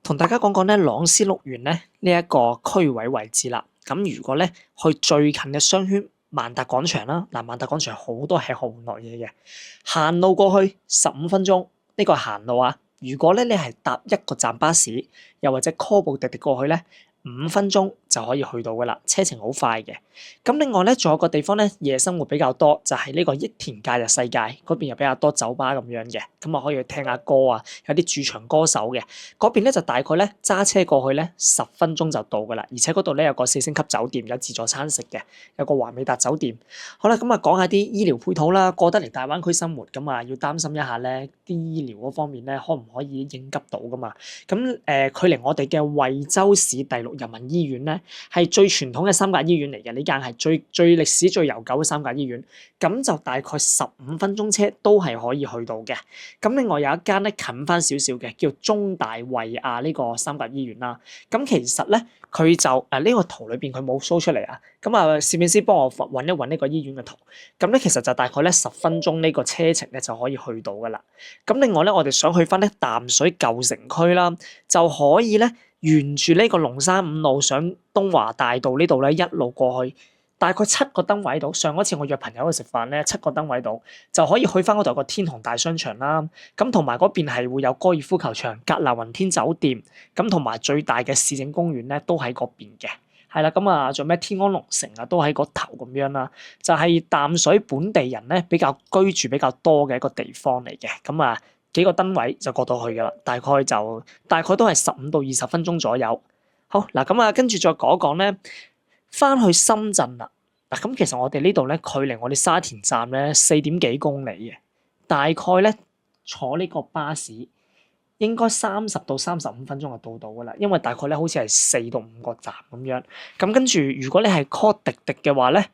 同大家講講咧，朗斯碌園咧呢一個區位位置啦。咁如果咧去最近嘅商圈萬達廣場啦，嗱萬達廣場好多吃喝玩樂嘢嘅，行路過去15分鐘，呢個係行路啊。如果咧你係搭一個站巴士，又或者 call 部滴滴過去咧，5分鐘就可以去到噶啦，車程好快嘅。咁另外咧，仲有個地方咧，夜生活比較多，就係呢個益田假日世界嗰邊又比較多酒吧咁樣嘅，咁啊可以去聽下歌啊，有啲駐場歌手嘅。嗰邊咧就大概咧揸車過去咧10分鐘就到噶啦，而且嗰度咧有個4星級酒店，有自助餐食嘅，有個華美達酒店。好啦，咁啊講下啲醫療配套啦，過得嚟大灣區生活咁啊，要擔心一下咧啲醫療嗰方面咧，可唔可以應急到噶嘛？咁距離我哋嘅惠州市第6人民醫院咧，係最傳統嘅3甲醫院嚟嘅，呢間係最歷史最悠久嘅3甲醫院，咁就大概15分鐘車都係可以去到嘅。咁另外有一間咧近翻少少嘅，叫中大惠亞呢個3甲醫院啦。咁其實咧佢就呢個圖裏邊佢冇 show 出嚟啊。咁啊攝影師幫我揾一揾呢個醫院嘅圖。咁咧其實就大概咧10分鐘呢個車程咧就可以去到噶啦。咁另外咧我哋想去翻咧淡水舊城區啦，就可以咧沿住呢個龍山5路上東華大道呢度咧一路過去。大概7個燈位度，上嗰次我約朋友去食飯咧，7個燈位度就可以去翻嗰度有個天虹大商場啦。咁同埋嗰邊係會有高爾夫球場、格納雲天酒店，咁同埋最大嘅市政公園咧都喺嗰邊嘅。係啦，咁啊仲有咩天安龍城啊都喺嗰頭咁樣啦。就係淡水本地人咧比較居住比較多嘅一個地方嚟嘅。咁啊幾個燈位就過到去噶啦，大概都係15到20分鐘左右。好嗱，咁啊跟住再講一講咧。翻去深圳啦，嗱咁其實我哋呢度咧，距離我哋沙田站咧4點幾公里嘅，大概咧坐呢個巴士應該30到35分鐘就到到噶啦，因為大概咧好似係4到5個站咁樣。咁跟住如果你係 call 滴滴嘅話咧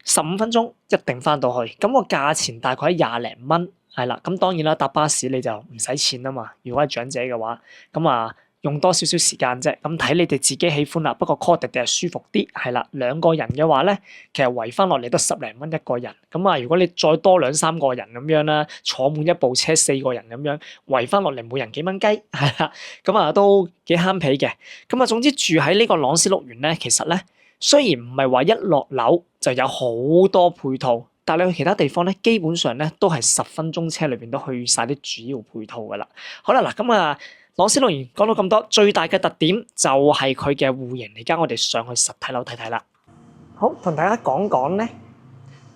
，15分鐘一定翻到去，咁個價錢大概喺20零蚊，係啦。咁當然啦，搭巴士你就唔使錢啊嘛。如果係長者嘅話，咁啊。用多少少時間啫，咁睇你哋自己喜歡啦。不過 call 滴滴係舒服啲，係啦。2個人嘅話咧，其實圍翻落嚟都10零蚊一個人。咁啊，如果你再多2-3個人咁樣啦，坐滿一部車4個人咁樣，圍翻落嚟每人幾蚊雞，係啦。咁啊都幾慳皮嘅。咁啊，總之住喺呢個朗斯碌園咧，其實咧雖然唔係話一落樓就有好多配套，但係你去其他地方咧，基本上咧都係10分鐘車裏邊都去晒啲主要配套噶啦。好啦，嗱咁啊。朗斯碌園講到咁多，最大嘅特點就係佢嘅戶型。而家我哋上去實體樓睇睇啦。好，同大家講講咧，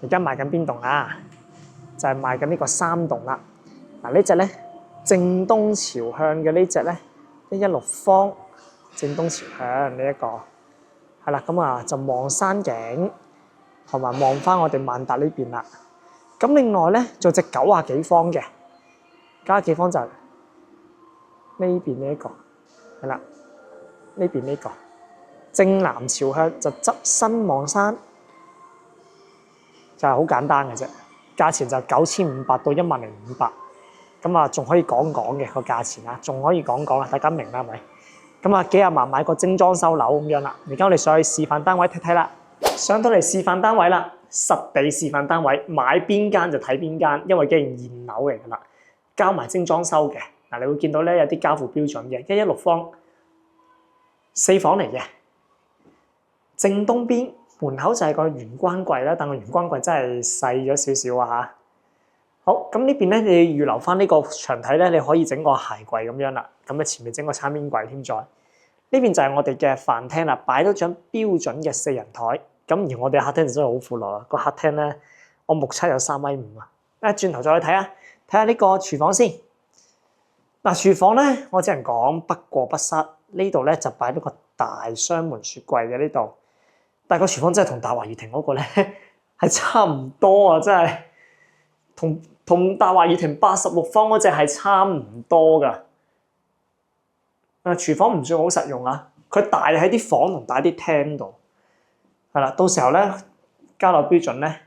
而家賣緊邊棟啊？就係賣緊呢個3棟啦。嗱呢隻咧，正東朝向嘅呢隻咧，116方正東朝向呢一個，係啦，咁啊就望山景，同埋望翻我哋萬達呢邊啦。咁另外咧，仲有隻90幾方嘅，90幾方就。呢邊呢一個係啦，呢邊呢個正南朝向就側身望山，就係好簡單嘅啫。價錢就9500到10500，咁啊仲可以講講嘅個價錢啊，仲可以講講啦，大家明啦係咪？咁啊幾廿萬買個精裝修樓咁樣啦。而家我哋上去示範單位睇睇啦，上到嚟示範單位啦，實地示範單位買邊間就睇邊間，因為既然現樓嚟噶啦，交埋精裝修嘅。嗱，你會見到咧有啲交付標準嘅116方4房嚟嘅，正東邊門口就係個玄關櫃啦，但個玄關櫃真係細咗少少啊嚇。好，咁呢邊咧你預留翻呢個牆體咧，你可以整個鞋櫃咁樣啦，咁啊前面整個餐邊櫃添在。呢邊就係我哋嘅飯廳啦，擺咗張標準嘅4人台，咁而我哋客廳就真係好闊落啦。個客廳咧，我目測有3.5米啊。轉頭再去睇下，睇下呢個廚房先。嗱，廚房咧，我只能講不過不失。呢度咧就擺咗個大雙門雪櫃嘅呢度，但係個廚房真係同大華怡庭嗰個咧係差唔多啊！真係同大華怡庭86方嗰隻係差唔多噶。廚房唔算好實用啊，佢大喺啲房同大啲廳度。係啦，到時候咧交樓標準咧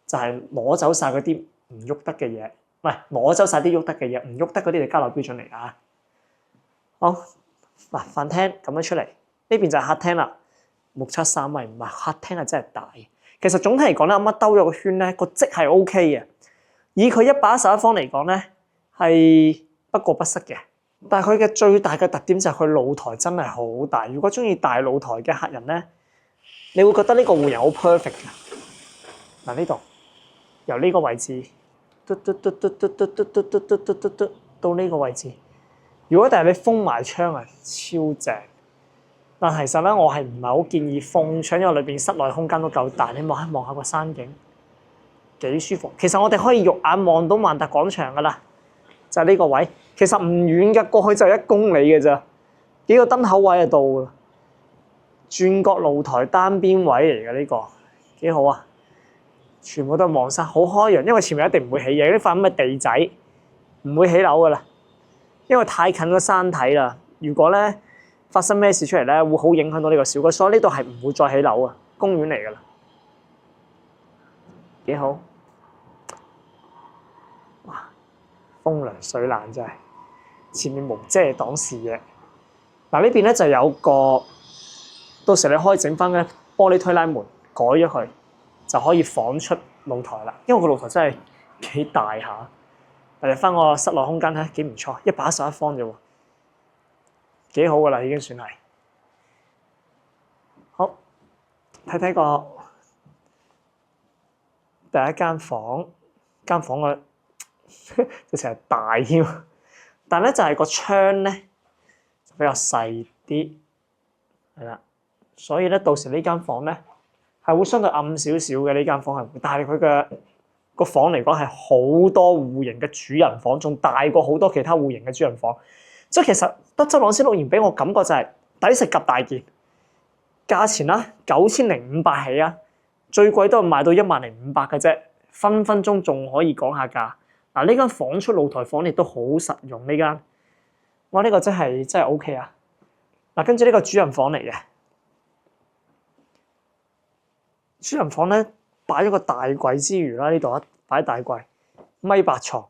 就係攞走晒嗰啲唔喐得嘅嘢。唔係攞走晒啲喐得嘅嘢，唔喐得嗰啲就交樓標準嚟㗎。好，嗱飯廳咁樣出嚟，呢邊就係客廳啦。目測3.5米，客廳係真係大。其實總體嚟講咧，啱啱兜咗個圈咧，個積係 OK 嘅。以佢111方嚟講咧，係不過不失嘅。但係佢嘅最大嘅特點就係佢露台真係好大。如果中意大露台嘅客人咧，你會覺得呢個戶型好 perfect 嘅。嗱，呢度由呢個位置，嘟到呢個位置。如果第日你封埋窗啊，超正。但其實咧，我係唔係好建議封窗，因為裏邊室內空間都夠大。你望下個山景，幾舒服。其實我哋可以肉眼望到萬達廣場噶啦，就係呢個位。其實唔遠嘅，過去就1公里嘅咋，幾個燈口位就到啦。轉角露台單邊位嚟嘅呢個，幾好啊！全部都係望山，好開揚。因為前面一定唔會起嘢，呢塊咁嘅地仔唔會起樓噶啦，因為太近個山體啦。如果咧發生咩事出嚟咧，會好影響到呢個小區，所以呢度係唔會再起樓啊，公園嚟噶啦，幾好。哇，風涼水冷真係，前面無遮擋視野。嗱，呢邊咧就有個，到時你可以整翻嘅玻璃推拉門，改咗佢就可以放出露台啦。因為個露台真係幾大下，嚟翻個室內空間咧幾唔錯，111方啫喎。幾好噶啦，已經算係。好，睇個第一間房，間房嘅直情係大添，但咧就係個窗咧比較細啲，係啦。所以咧到時呢間房咧係會相對暗少少嘅，呢間房係，但係佢嘅個房嚟講係好多戶型嘅主人房，仲大過好多其他戶型嘅主人房。即係其實德州朗詩錄言俾我感覺就係抵食夾大件，價錢啦9500起啊，最貴都係賣到10500嘅啫，分分鐘仲可以講下價。嗱，呢間房出露台房亦都好實用呢間，哇！呢個真係 OK 啊。嗱，跟住呢個主人房嚟嘅，主人房咧擺咗個大櫃之餘啦，呢度擺大櫃，1.8米床。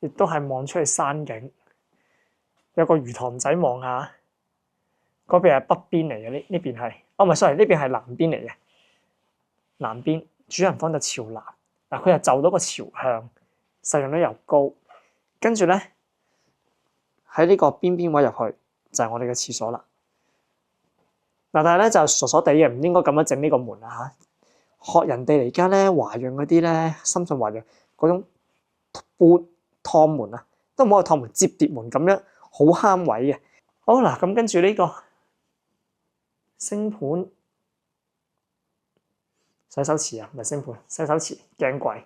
亦都係望出去山景，有個魚塘仔望下，嗰邊係北邊嚟嘅，呢邊係，哦唔係 sorry，呢邊係南邊嚟嘅，南邊主人房就朝南，嗱佢又就到個朝向，實用率又高，跟住咧喺呢個邊位入去就係我哋嘅廁所啦。嗱但係咧就傻傻地嘅，唔應該咁樣整呢個門啊嚇，學人哋嚟家咧華潤嗰啲咧，深圳華潤嗰種搬趟門啊，都唔好係趟門，摺疊門咁樣，好慳位嘅。好嗱，咁跟住呢個星盤洗手池啊，唔係星盤，洗手池鏡櫃，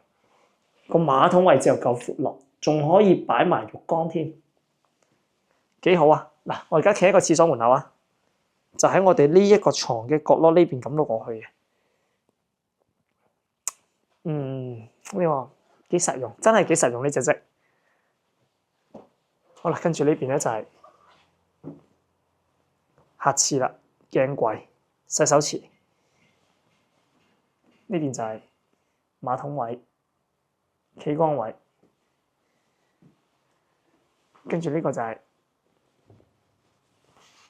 個馬桶位置又夠闊落，仲可以擺埋浴缸添，幾好啊！嗱，我而家企喺個廁所門口啊，就喺我哋呢一個床嘅角落呢邊咁到過去嘅。呢個幾實用，真係幾實用呢隻啫。好啦，跟住呢邊咧就係客廁啦，鏡櫃、洗手池，呢邊就係馬桶位、企缸位，跟住呢個就係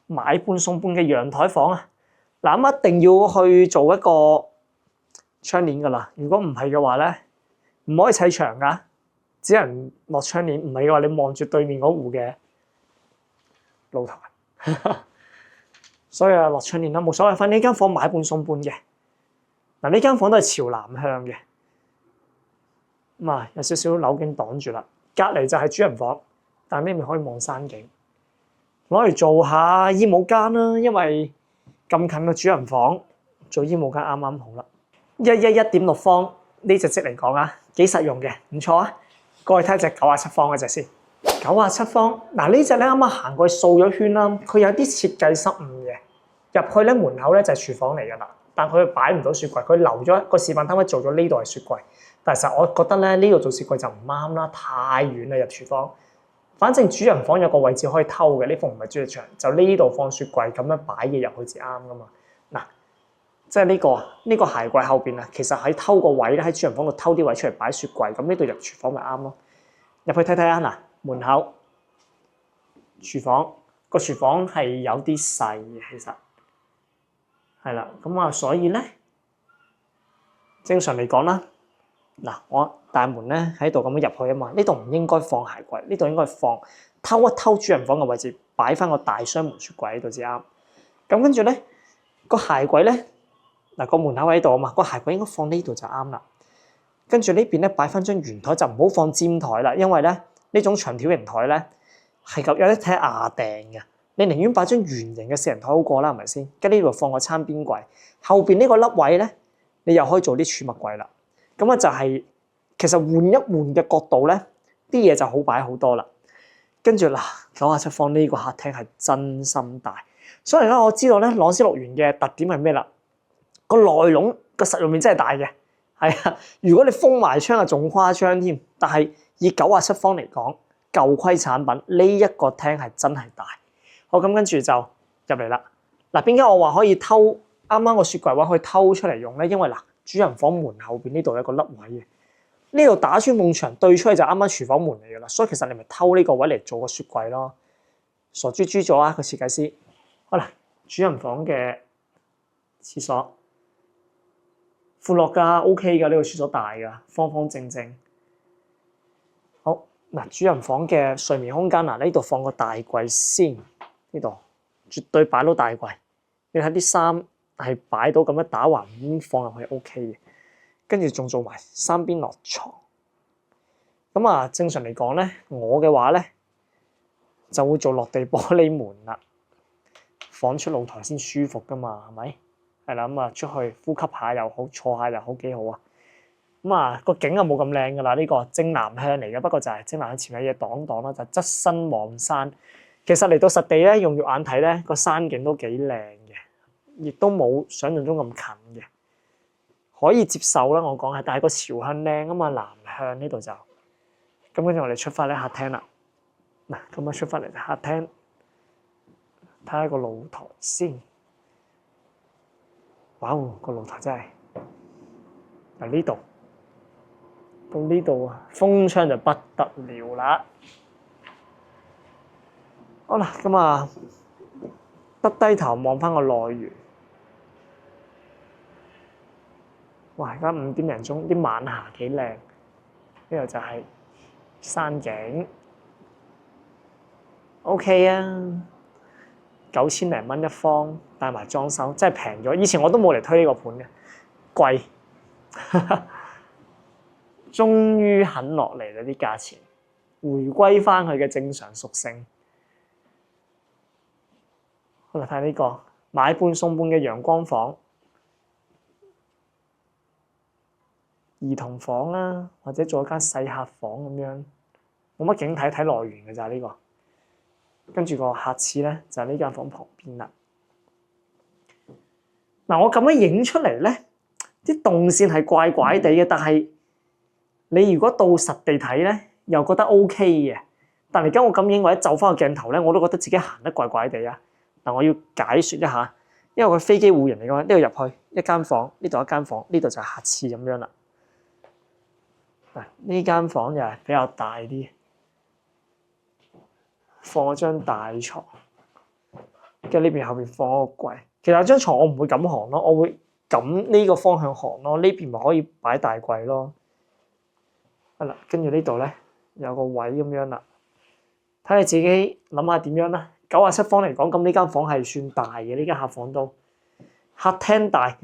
買半送半嘅陽台房啊！嗱，咁一定要去做一個窗簾噶啦，如果唔係嘅話咧，唔可以砌牆噶。只能落窗簾，唔係嘅話，你望住對面嗰戶嘅露台，所以啊落窗簾啦，冇所謂。反正呢間房買半送半嘅，嗱呢間房都係朝南向嘅，咁啊有少少樓景擋住啦。隔離就係主人房，但係呢邊可以望山景，攞嚟做下衣帽間啦。因為咁近嘅主人房，做衣帽間啱啱好啦。111.6方呢隻積嚟講啊，幾實用嘅，唔錯啊！過去睇隻97方嗰隻先，97方嗱呢隻咧啱啱行過去掃咗圈啦，佢有啲設計失誤嘅，入去咧門口咧就係廚房嚟㗎啦，但佢擺唔到雪櫃，佢留咗個示範攤位做咗呢度係雪櫃，但係其實我覺得咧呢度做雪櫃就唔啱啦，太遠啦入廚房。反正主人房有個位置可以偷嘅，呢幅唔係主力牆，就呢度放雪櫃咁樣擺嘢入去至啱㗎嘛。嗱，即係呢個鞋櫃後邊啊，其實喺偷個位咧，喺主人房度偷啲位出嚟擺雪櫃，咁呢度入廚房咪啱咯。入去睇睇下嗱，門口廚房個廚房係有啲細嘅，其實係啦，咁啊，所以咧正常嚟講啦，嗱，我大門咧喺度咁樣入去啊嘛，呢度唔應該放鞋櫃，呢度應該放偷一偷主人房嘅位置，擺翻個大雙門雪櫃喺度至啱。咁跟住咧個鞋櫃咧，嗱個門口喺度啊嘛，個鞋櫃應該放呢度就啱啦。跟住呢邊咧擺翻張圓台，就唔好放尖台啦，因為咧呢種長條形台咧係有得睇牙訂嘅，你寧願擺張圓形嘅四人台好過啦，係咪先？跟呢度放個餐邊櫃，後邊呢個凹位咧，你又可以做啲儲物櫃啦。咁啊就係其實換一換嘅角度咧，啲嘢就好擺好多啦。跟住嗱，97方呢個客廳係真心大，所以咧我知道咧朗詩樂園嘅特點係咩啦？個內籠個實用面真係大嘅，係啊！如果你封埋窗啊，仲誇張添。但係以97方嚟講，舊規產品呢一個廳係真係大。好，咁跟住就入嚟啦。嗱，點解我話可以偷啱啱個雪櫃位可以偷出嚟用咧？因為嗱，主人房門後邊呢度有個凹位嘅，呢度打穿埲牆對出去就啱啱廚房門嚟噶啦，所以其實你咪偷呢個位嚟做個雪櫃咯。傻豬豬咗啊個設計師。好啦，主人房嘅廁所闊落㗎 ，OK 㗎，呢個廁所大㗎，方方正正。好嗱，主人房嘅睡眠空間嗱，呢度放個大櫃先，呢度絕對擺到大櫃。你睇啲衫係擺到咁樣打橫咁放入去 OK 嘅，跟住仲做埋三邊落床。咁啊，正常嚟講咧，我嘅話咧就會做落地玻璃門啦，放出露台先舒服㗎嘛，係咪？係啦，咁啊出去呼吸下又好，坐下又好，幾好啊！咁啊個景啊冇咁靚㗎啦，呢個正南向嚟嘅，不過就係正南向前有嘢擋擋啦，就側身望山。其實嚟到實地咧，用肉眼睇咧，個山景都幾靚嘅，亦都冇想象中咁近嘅，可以接受啦。我講係，但係個朝向靚啊嘛，南向呢度就咁。跟住我哋出翻咧客廳啦。嗱，咁啊出翻嚟客廳，睇下個露台先。哇！個露台真係嗱，呢度到呢度啊，風窗就不得了啦。好啦，咁啊，低頭望翻個內園。哇！而家5點零鐘，啲晚霞幾靚。呢度就係山景 ，OK 啊，9000零蚊一方，帶埋裝修，真係平咗。以前我都冇嚟推呢個盤嘅，貴，終於肯落嚟啦啲價錢，回歸翻佢嘅正常屬性。好啦，睇呢個買半送半嘅陽光房、兒童房啦，或者做一間細客房咁樣，冇乜景睇，睇內園嘅咋呢個。跟住個客廁咧就係呢間房旁邊啦。嗱，我咁樣影出嚟咧，啲動線係怪怪地嘅，但係你如果到實地睇咧，又覺得 OK 嘅。但係而家我咁影或者就翻個鏡頭咧，我都覺得自己行得怪怪地啊！嗱，我要解説一下，因為佢飛機戶型嚟嘅嘛，呢度入去一間房，呢度一間房，呢度就係客廁咁樣啦。嗱，呢間房又係比較大啲，放咗張大床，跟住呢邊後邊放個櫃。其實張床我唔會咁行咯，我會咁呢個方向行咯，呢邊咪可以擺大櫃咯。係啦，跟住呢度咧有個位咁樣啦，睇你自己諗下點樣啦。97方嚟講，咁呢間房係算大嘅，呢間客房都客廳大，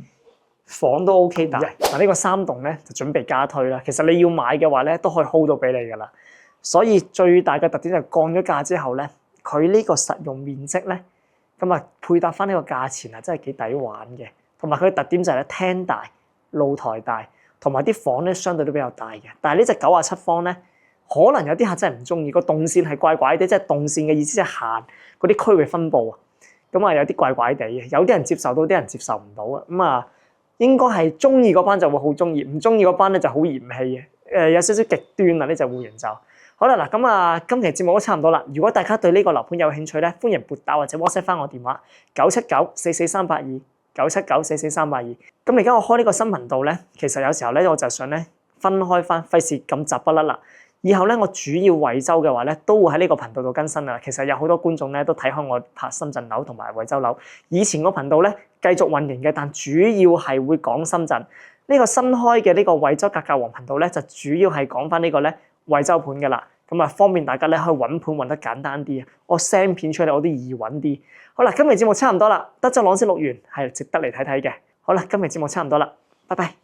房都 OK 大。嗱，呢個3棟咧就準備加推啦。其實你要買嘅話咧，都可以 hold 到俾你噶啦。所以最大嘅特點就係降咗價之後咧，佢呢個實用面積咧，咁啊配搭翻呢個價錢啊，真係幾抵玩嘅。同埋佢嘅特點就係咧，廳大、露台大，同埋啲房咧相對都比較大嘅。但係呢隻97方咧，可能有啲客真係唔中意個動線係怪怪地，即係動線嘅意思即係行嗰啲區域分佈啊。咁啊有啲怪怪地嘅，有啲人接受到，啲人接受唔到啊。咁啊應該係中意嗰班就會好中意，唔中意嗰班咧就好嫌棄嘅。有少少極端啊呢隻戶型就。好啦，嗱咁啊，今期節目都差唔多啦。如果大家對呢個樓盤有興趣咧，歡迎撥打或者 WhatsApp 翻我電話9794432 9794432。咁而家我開呢個新頻道咧，其實有時候咧我就想咧分開翻，費事咁雜不甩啦。以後咧我主要惠州嘅話咧，都會喺呢個頻道度更新啦。其實有好多觀眾咧都睇開我拍深圳樓同埋惠州樓。以前個頻道咧繼續運營嘅，但主要係會講深圳。呢個新開嘅呢個惠州格價王頻道咧，就主要係講翻呢個咧惠州盤噶啦，咁啊方便大家咧可以揾盤揾得簡單啲啊，我 send 片出嚟我都易揾啲。好啦，今日節目差唔多啦，德州朗先錄完係值得嚟睇睇嘅。好啦，今日節目差唔多啦，拜拜。